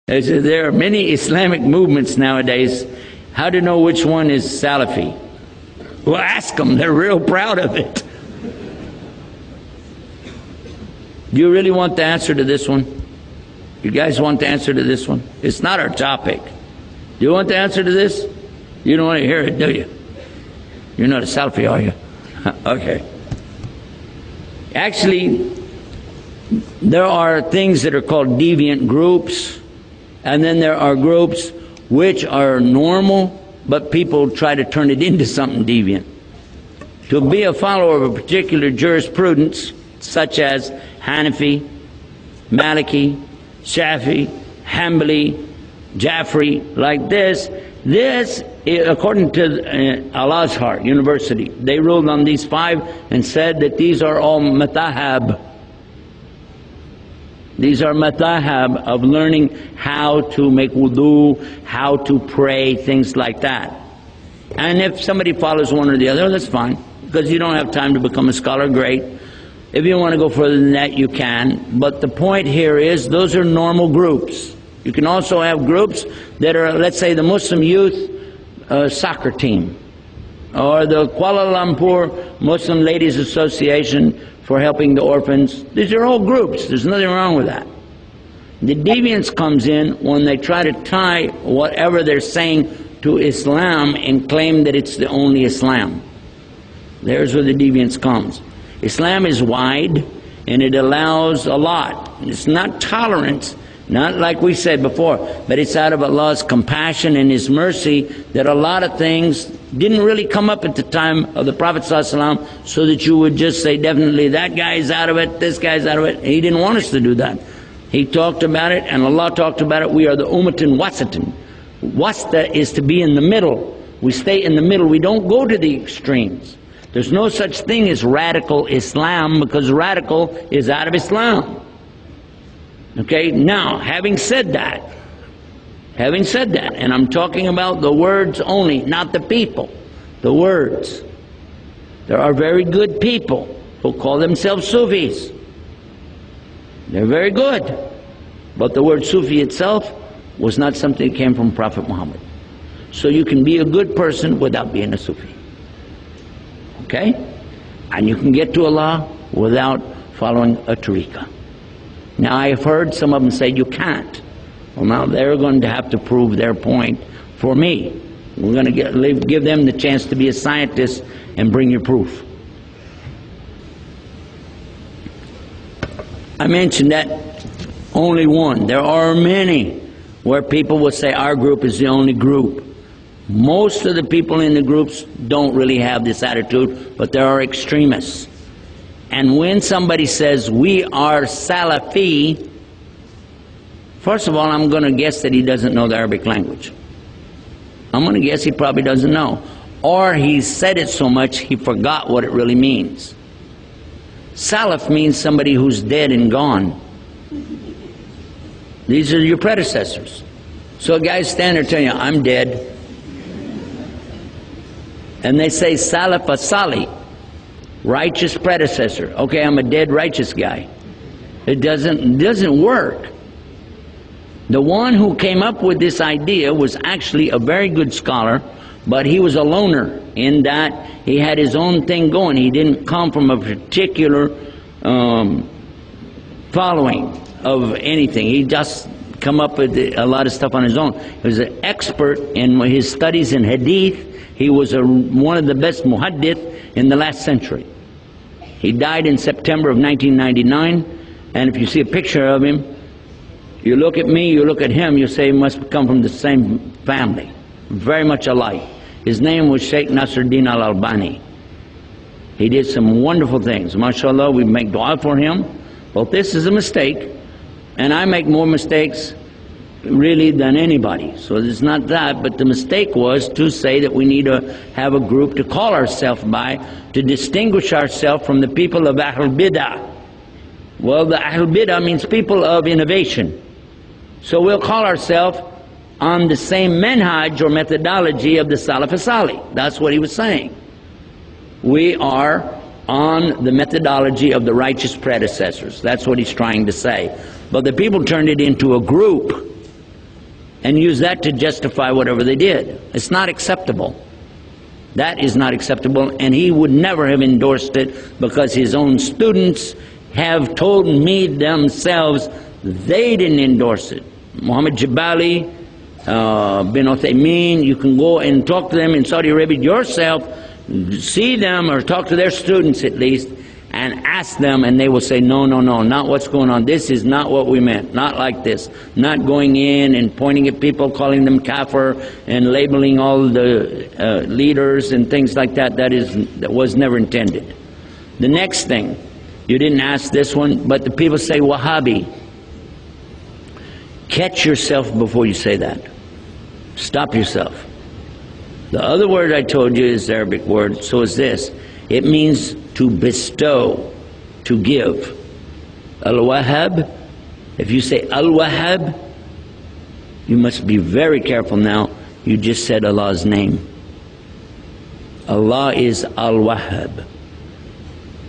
There are many Islamic movements nowadays. How to know which one is Salafi? Well, ask them. They're real proud of it. Do you really want the answer to this one? You guys want the answer to this one? It's not our topic. Do you want the answer to this? You don't want to hear it, do you? You're not a Salafi, are you? Okay. Actually, there are things that are called deviant groups, and then there are groups which are normal, but people try to turn it into something deviant. To be a follower of a particular jurisprudence, such as Hanafi, Maliki, Shafi, Hanbali, Jafri, like this, according to Al-Azhar University, they ruled on these 5 and said that these are all matahab. These are matahab of learning how to make wudu, how to pray, things like that. And if somebody follows one or the other, that's fine, because you don't have time to become a scholar, great. If you want to go further than that, you can. But the point here is, those are normal groups. You can also have groups that are, let's say, the Muslim Youth Soccer Team, or the Kuala Lumpur Muslim Ladies Association for helping the orphans. These are all groups. There's nothing wrong with that. The deviance comes in when they try to tie whatever they're saying to Islam and claim that it's the only Islam. There's where the deviance comes. Islam is wide and it allows a lot. It's not tolerance, not like we said before, but it's out of Allah's compassion and His mercy that a lot of things didn't really come up at the time of the Prophet ﷺ, so that you would just say definitely that guy's out of it, this guy's out of it. He didn't want us to do that. He talked about it and Allah talked about it. We are the ummatun wasatun. Wasta is to be in the middle. We stay in the middle. We don't go to the extremes. There's no such thing as radical Islam, because radical is out of Islam. Okay, now, having said that, and I'm talking about the words only, not the people, the words. There are very good people who call themselves Sufis. They're very good. But the word Sufi itself was not something that came from Prophet Muhammad. So you can be a good person without being a Sufi. Okay? And you can get to Allah without following a tariqah. Now, I have heard some of them say you can't. Well, now they're going to have to prove their point for me. We're going to give them the chance to be a scientist and bring you proof. I mentioned that only one. There are many where people will say our group is the only group. Most of the people in the groups don't really have this attitude, but there are extremists. And when somebody says we are Salafi, first of all, I'm going to guess that he doesn't know the Arabic language. I'm going to guess he probably doesn't know. Or he said it so much he forgot what it really means. Salaf means somebody who's dead and gone. These are your predecessors. So a guy stand there telling you, I'm dead. And they say Salaf Asali, righteous predecessor. Okay, I'm a dead righteous guy. It doesn't work. The one who came up with this idea was actually a very good scholar, but he was a loner in that he had his own thing going. He didn't come from a particular following of anything. He just come up with a lot of stuff on his own. He was an expert in his studies in hadith. He was one of the best muhaddith in the last century. He died in September of 1999, and if you see a picture of him, you look at me, you look at him, you say he must come from the same family. Very much alike. His name was Sheikh Nasruddin al-Albani. He did some wonderful things. MashaAllah, we make dua for him. But this is a mistake, and I make more mistakes really than anybody. So it's not that, but the mistake was to say that we need to have a group to call ourselves by, to distinguish ourselves from the people of Ahl Bid'ah. Well, the Ahl Bid'ah means people of innovation. So we'll call ourselves on the same manhaj or methodology of the Salaf Salih. That's what he was saying. We are on the methodology of the righteous predecessors. That's what he's trying to say. But the people turned it into a group. and use that to justify whatever they did. It's not acceptable. That is not acceptable, and he would never have endorsed it, because his own students have told me themselves they didn't endorse it. Muhammad Jabali, bin Uthaymeen, you can go and talk to them in Saudi Arabia yourself, see them or talk to their students at least, and ask them, and they will say, no, no, no, not what's going on. This is not what we meant. Not like this. Not going in and pointing at people, calling them kafir, and labeling all the leaders and things like that. That was never intended. The next thing, you didn't ask this one, but the people say Wahhabi. Catch yourself before you say that. Stop yourself. The other word I told you is the Arabic word, so is this. It means to bestow, to give. Al-Wahhab, if you say Al-Wahhab, you must be very careful now. You just said Allah's name. Allah is Al-Wahhab.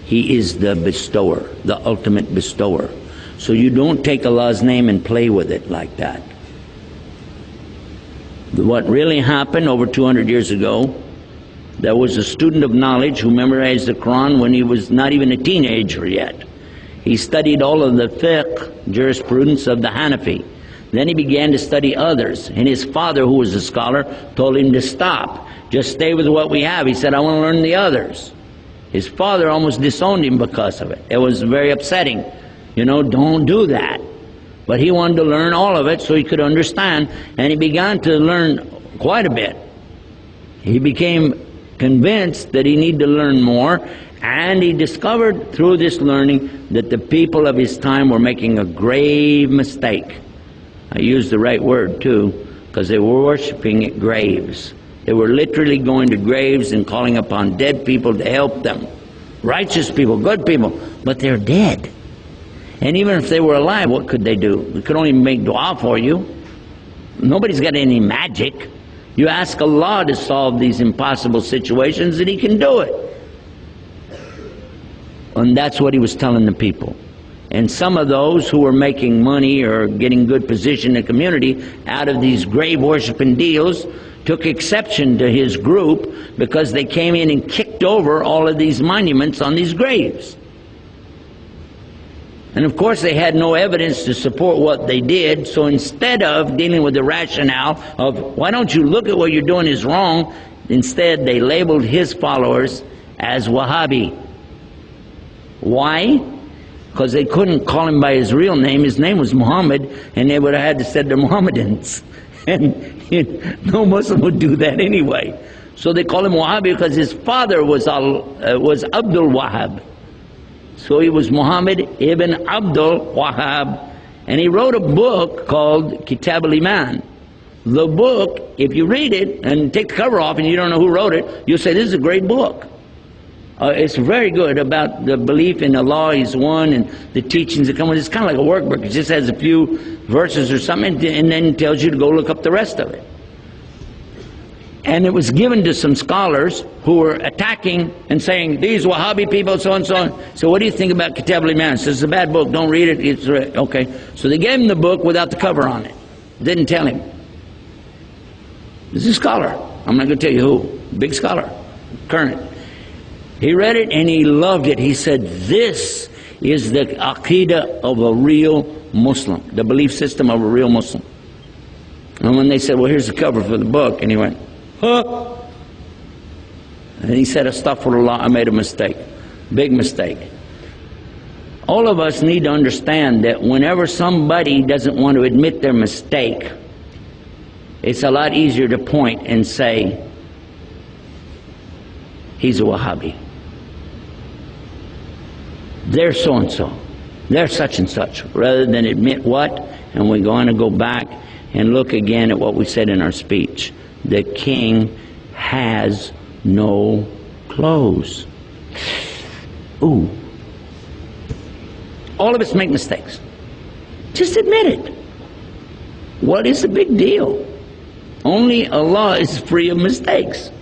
He is the bestower, the ultimate bestower. So you don't take Allah's name and play with it like that. What really happened over 200 years ago, there was a student of knowledge who memorized the Quran when he was not even a teenager yet. He studied all of the fiqh, jurisprudence of the Hanafi. Then he began to study others, and his father, who was a scholar, told him to stop. Just stay with what we have. He said, I want to learn the others. His father almost disowned him because of it. It was very upsetting. You know, don't do that. But he wanted to learn all of it so he could understand, and he began to learn quite a bit. He became convinced that he needed to learn more, and he discovered through this learning that the people of his time were making a grave mistake. I used the right word too, because they were worshiping at graves. They were literally going to graves and calling upon dead people to help them. Righteous people, good people, but they're dead. And even if they were alive, what could they do? They could only make dua for you. Nobody's got any magic. You ask Allah to solve these impossible situations and He can do it. And that's what He was telling the people. And some of those who were making money or getting good position in the community out of these grave worshiping deals took exception to His group, because they came in and kicked over all of these monuments on these graves. And of course they had no evidence to support what they did, so instead of dealing with the rationale of, why don't you look at what you're doing is wrong, instead they labeled his followers as Wahhabi. Why? Because they couldn't call him by his real name. His name was Muhammad, and they would have had to say they're Mohammedans. And no Muslim would do that anyway. So they call him Wahhabi because his father was Abdul Wahhab. So he was Muhammad ibn Abdul Wahhab, and he wrote a book called Kitab al-Iman. The book, if you read it and take the cover off and you don't know who wrote it, you'll say, this is a great book. It's very good about the belief in Allah, He's one, and the teachings that come with it. It's kind of like a workbook. It just has a few verses or something, and then tells you to go look up the rest of it. And it was given to some scholars who were attacking and saying, these Wahhabi people, so and so on. So what do you think about Kitab al-Iman? Says it's a bad book, don't read it. It's okay. So they gave him the book without the cover on it. Didn't tell him. This is a scholar. I'm not going to tell you who. Big scholar. Current. He read it and he loved it. He said, this is the aqidah of a real Muslim, the belief system of a real Muslim. And when they said, well, here's the cover for the book, and he went, huh? And he said, astaghfirullah, I made a mistake. Big mistake. All of us need to understand that whenever somebody doesn't want to admit their mistake, it's a lot easier to point and say, he's a Wahhabi. They're so-and-so. They're such and such. Rather than admit what? And we're going to go back and look again at what we said in our speech. The king has no clothes. Ooh. All of us make mistakes. Just admit it. What is the big deal? Only Allah is free of mistakes.